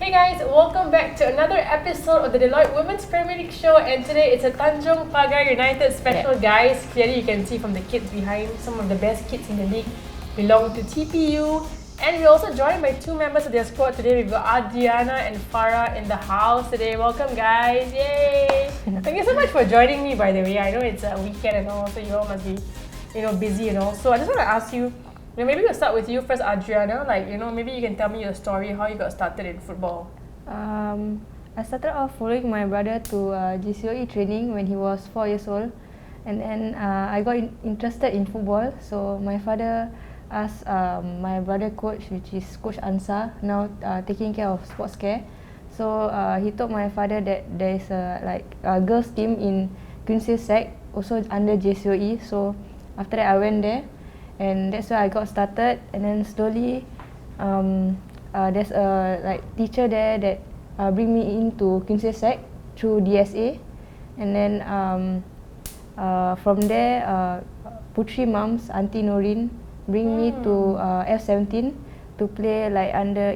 Hey guys, welcome back to another episode of the Deloitte Women's Premier League Show, and today it's a Tanjong Pagar United special, guys. Clearly you can see from the kids behind, some of the best kids in the league belong to TPU. And we're also joined by two members of their squad today. We've got Arianna and Farah in the house today. Welcome guys, yay! Thank you so much for joining me, by the way. I know it's a weekend and all, so you all must be, busy and all. So I just want to ask you, maybe we'll start with you first, Arianna. Maybe you can tell me your story, how you got started in football. I started off following my brother to GCOE training when he was 4 years old, and then I got interested in football. So my father asked my brother coach, which is Coach Ansar, now taking care of sports care. So he told my father that there is a girls team in Queen Sec, also under GCOE. So after that I went there, and that's where I got started. And then slowly there's a teacher there that bring me into Queen Sec through DSA, and then from there Putri Mums, Auntie Norin, bring me to F17 to play under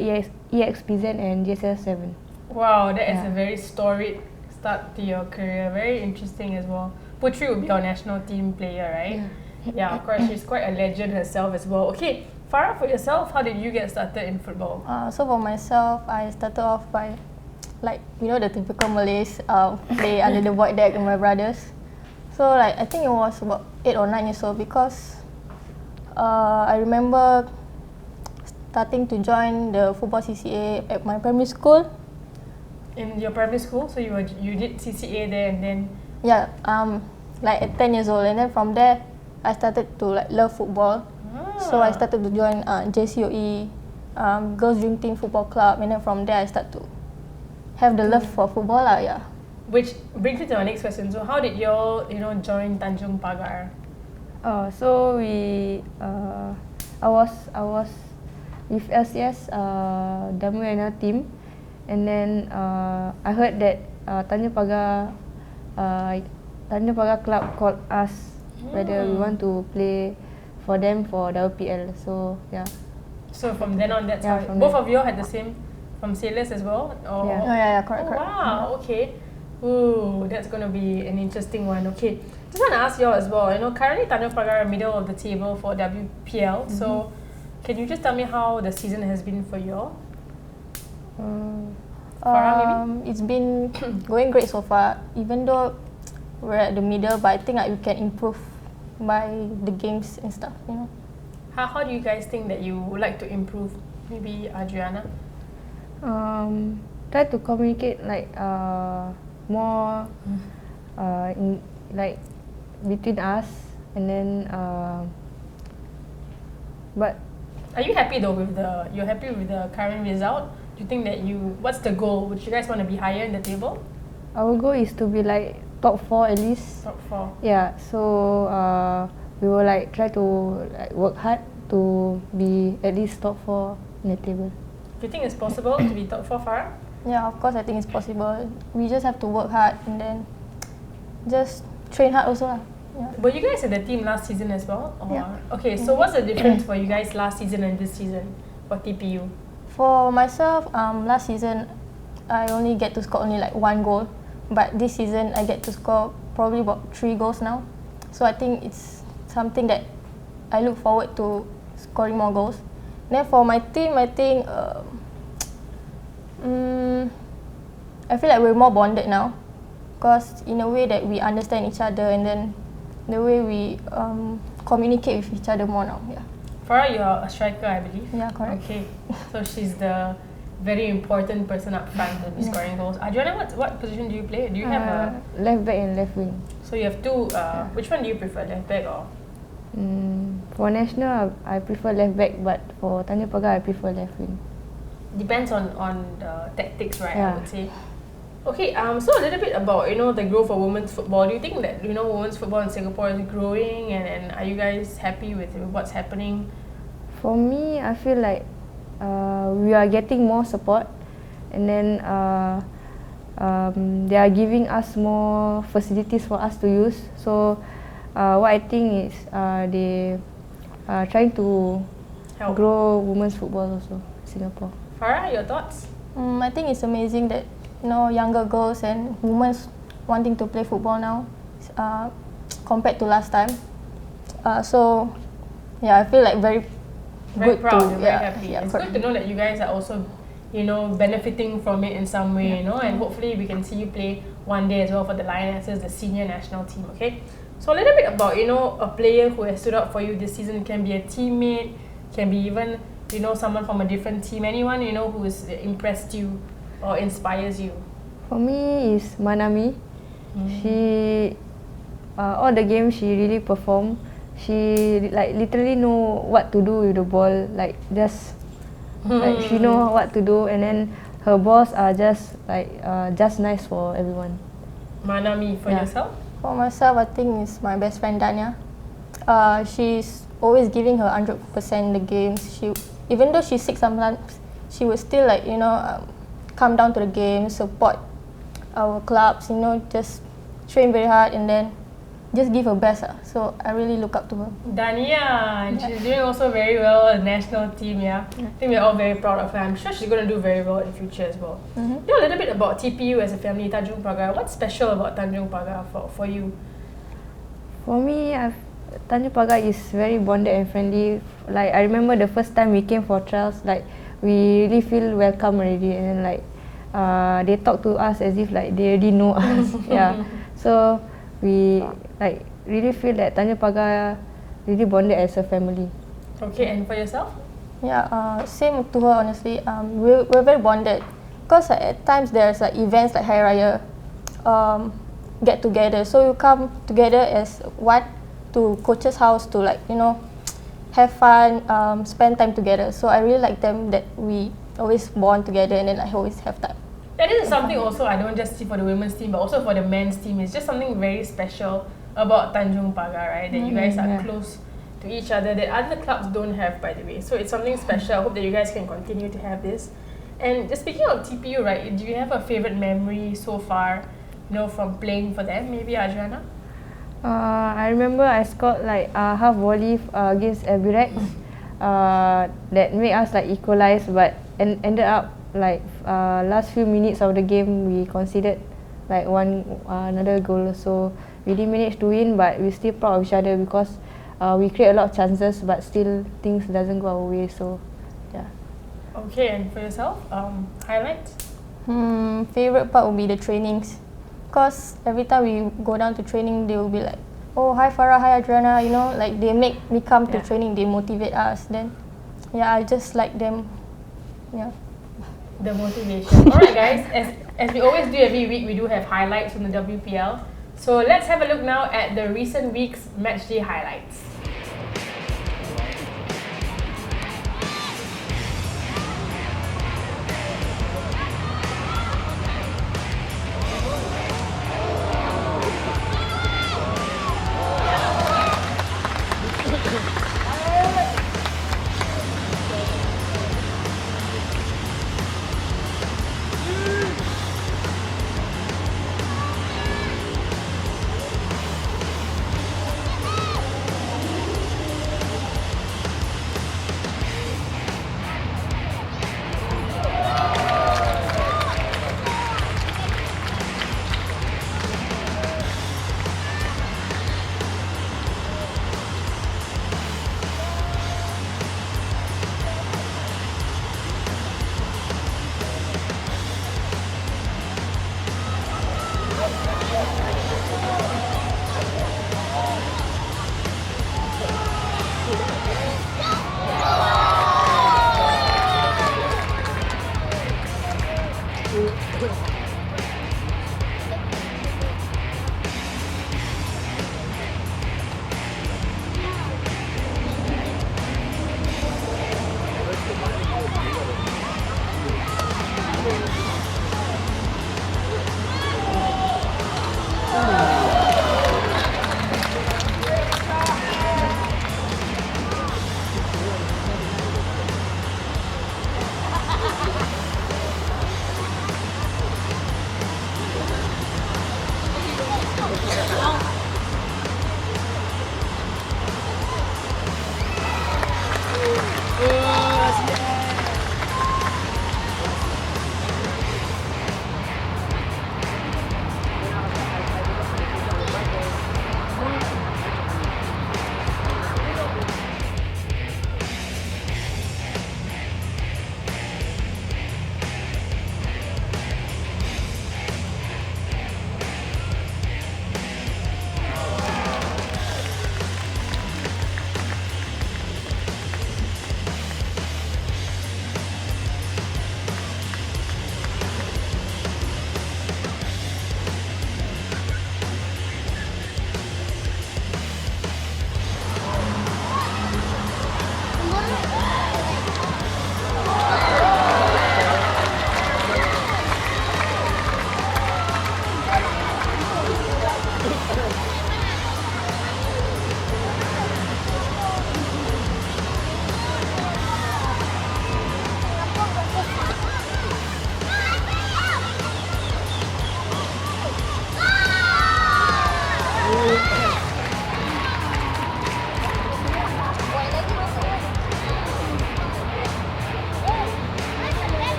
EXPZ and JSL7. Wow, that is a very storied start to your career. Very interesting as well. Putri will be our national team player, right? Yeah, of course, she's quite a legend herself as well. Okay, Farah, for yourself, how did you get started in football? So for myself, I started off by, the typical Malays, play under the void deck with my brothers. So I think it was about 8 or 9 years old, because I remember starting to join the football CCA at my primary school. In your primary school? So you did CCA there, and then? Yeah, at 10 years old, and then from there I started to love football. So I started to join JCOE, Girls Dream Team Football Club, and then from there I start to have the love for football. Which brings me to my next question. So how did you all, join Tanjong Pagar? So I was with LCS Damuena team, and then I heard that Tanjong Pagar club called us whether we want to play for them for WPL. So yeah. So from then on, that's how both of you had the same from Sailors as well? Or? Yeah. Oh yeah, correct. Wow, okay. Ooh, that's going to be an interesting one. Okay, just want to ask you all as well. Currently Tanjong Pagar are middle of the table for WPL. So can you just tell me how the season has been for you all? Farah, maybe? It's been going great so far, even though we're at the middle, but I think we can improve by the games and stuff, How do you guys think that you would like to improve? Maybe Arianna? Try to communicate more between us, and then but are you happy though with the current result? Do you think that what's the goal? Would you guys want to be higher in the table? Our goal is to be top 4 at least. Top 4. Yeah, so we will try to work hard to be at least top 4 in the table. Do you think it's possible to be top 4, Farah? Yeah, of course I think it's possible. We just have to work hard and then just train hard also. Yeah. But you guys had the team last season as well? Or? Yeah. Okay, so what's the difference for you guys last season and this season for TPU? For myself, last season I only get to score only 1 goal, but this season I get to score probably about 3 goals now. So I think it's something that I look forward to, scoring more goals. Then for my team, I think I feel like we're more bonded now, because in a way that we understand each other, and then the way we communicate with each other more now. Yeah. Farah, you're a striker, I believe. Yeah, correct. Okay, so she's the very important person up front to be scoring goals. Arianna, what position do you play? Do you have a left back and left wing? So you have two. Which one do you prefer, left back or? For national, I prefer left back, but for Tanjong Pagar, I prefer left wing. Depends on the tactics, right? Yeah. I would say. Okay, so a little bit about the growth of women's football. Do you think that women's football in Singapore is growing, and are you guys happy with what's happening? For me, I feel like we are getting more support, and then they are giving us more facilities for us to use. So what I think is they are trying to grow women's football also in Singapore. Farah, your thoughts? I think it's amazing that younger girls and women wanting to play football now, compared to last time. So yeah, I feel like very Very good proud, to, very happy. yeah, It's good to know that you guys are also, benefiting from it in some way, and hopefully we can see you play one day as well for the Lionesses, the senior national team, okay? So a little bit about, a player who has stood out for you this season. It can be a teammate, can be even, someone from a different team, anyone, who has impressed you or inspires you. For me, is Manami. She, all the games she really performed. She like literally know what to do with the ball. Like just, like she know what to do, and then her balls are just just nice for everyone. Manami, for yourself? For myself, I think it's my best friend Dania. She's always giving her 100% in the games. Even though she's sick sometimes, she would still come down to the game, support our clubs, just train very hard and then just give her best. So I really look up to her. Dania, and she's doing also very well in the national team, yeah? I think we're all very proud of her. I'm sure she's going to do very well in the future as well. Mm-hmm. A little bit about TPU as a family, Tanjong Pagar. What's special about Tanjong Pagar for you? For me, Tanjong Pagar is very bonded and friendly. Like I remember the first time we came for trials, like we really feel welcome already, and then they talk to us as if like they already know us. Yeah, so we really feel that Tanjong Pagar really bonded as a family. Okay, and for yourself? Yeah, same to her honestly. We're very bonded because at times there's events like Hari Raya, get together. So you come together as one to coach's house to have fun, spend time together. So I really like them that we always bond together and then always have time. That is something also I don't just see for the women's team but also for the men's team. It's just something very special about Tanjong Pagar, right? That you guys are close to each other that other clubs don't have, by the way. So it's something special. I hope that you guys can continue to have this. And just speaking of TPU, right, do you have a favourite memory so far, from playing for them? Maybe Arianna? I remember I scored half volley against Deloitte that made us equalize, but ended up last few minutes of the game we conceded another goal. So we didn't manage to win, but we still proud of each other because we create a lot of chances, but still things doesn't go our way. So yeah. Okay, and for yourself, highlights? Favorite part would be the trainings. Because every time we go down to training, they will be like, oh, hi Farah, hi Adriana, they make me come to training, they motivate us. Then, yeah, I just like them. Yeah. The motivation. Alright guys, as we always do every week, we do have highlights from the WPL. So let's have a look now at the recent week's matchday highlights.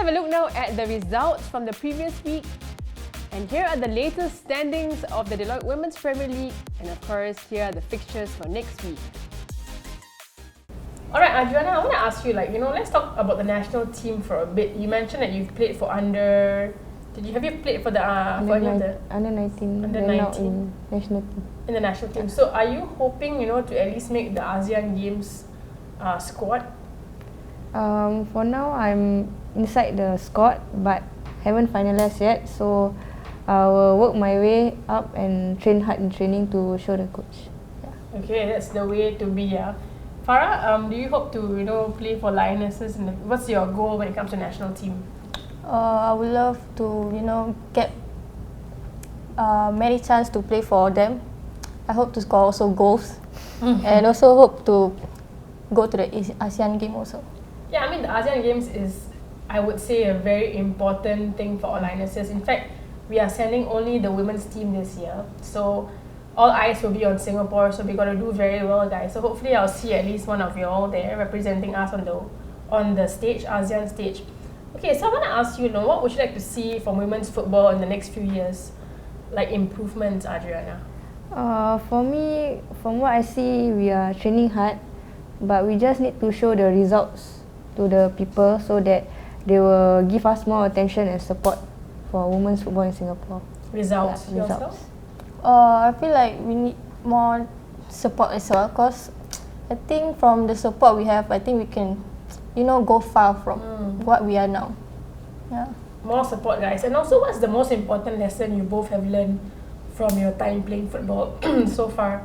have a look now at the results from the previous week. And here are the latest standings of the Deloitte Women's Premier League. And of course, here are the fixtures for next week. Alright, Arianna, I want to ask you, let's talk about the national team for a bit. You mentioned that you've played for have you played for the under 19? Under They're now 19 in national team. in the national team. So are you hoping, to at least make the ASEAN Games squad? For now, I'm inside the squad, but haven't finalized yet. So I will work my way up and train hard in training to show the coach. Yeah. Okay, that's the way to be. Farah, do you hope to play for Lionesses? What's your goal when it comes to national team? I would love to get many chance to play for them. I hope to score also goals, and also hope to go to the ASEAN game also. Yeah, I mean the ASEAN Games is, I would say, a very important thing for all Lionesses. In fact, we are sending only the women's team this year, so all eyes will be on Singapore. So we got to do very well, guys. So hopefully, I'll see at least one of you all there representing us on the stage, ASEAN stage. Okay, so I want to ask you, what would you like to see from women's football in the next few years, like improvements, Arianna? For me, from what I see, we are training hard, but we just need to show the results to the people so that they will give us more attention and support for women's football in Singapore. Results. Yeah, results. I feel like we need more support as well, because I think from the support we have, I think we can, go far from what we are now. Yeah. More support, guys. And also, what's the most important lesson you both have learned from your time playing football so far?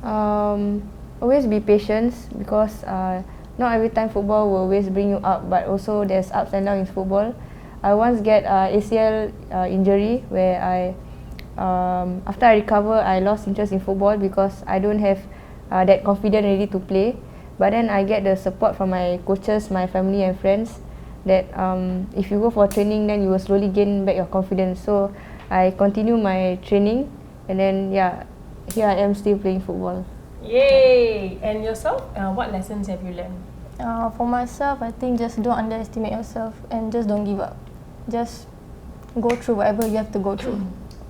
Always be patient, because not every time football will always bring you up, but also there's ups and downs in football. I once get ACL injury where after I recover, I lost interest in football because I don't have that confidence ready to play. But then I get the support from my coaches, my family and friends that if you go for training, then you will slowly gain back your confidence. So I continue my training, and then here I am still playing football. Yay! And yourself, what lessons have you learned? For myself, I think just don't underestimate yourself and just don't give up. Just go through whatever you have to go through.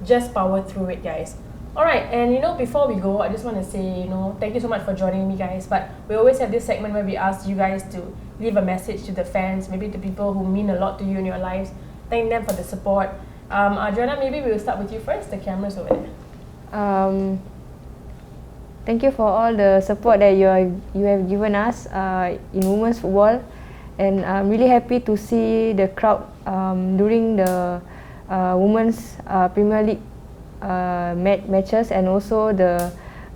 Just power through it, guys. Alright, and before we go, I just want to say, thank you so much for joining me, guys. But we always have this segment where we ask you guys to leave a message to the fans, maybe to people who mean a lot to you in your lives. Thank them for the support. Arianna, maybe we will start with you first. The camera's over there. Thank you for all the support that you have given us in women's football, and I'm really happy to see the crowd during the women's Premier League matches, and also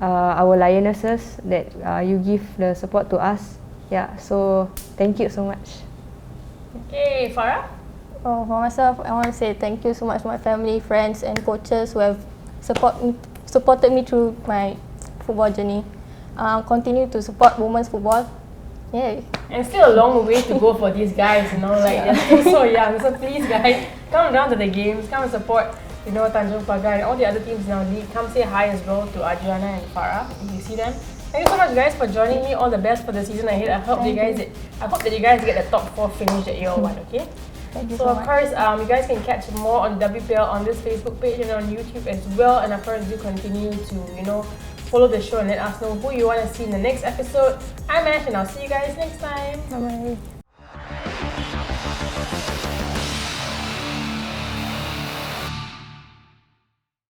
our Lionesses that you give the support to us. Yeah, so thank you so much. Okay, Farah? For myself, I want to say thank you so much to my family, friends and coaches who have supported me through my football journey. Continue to support women's football. Yay. And still a long way to go for these guys, they're still so young. So please, guys, come down to the games, come and support, Tanjong Pagar and all the other teams in our league. Come say hi as well to Arianna and Farah if you see them. Thank you so much, guys, for joining me. All the best for the season ahead. I hope that you guys get the top 4 finish that you all want. Okay. Thank you so so of much. course, you guys can catch more on WPL on this Facebook page and on YouTube as well. And of course, do continue to follow the show and let us know who you want to see in the next episode. I'm Ash, and I'll see you guys next time. Bye bye.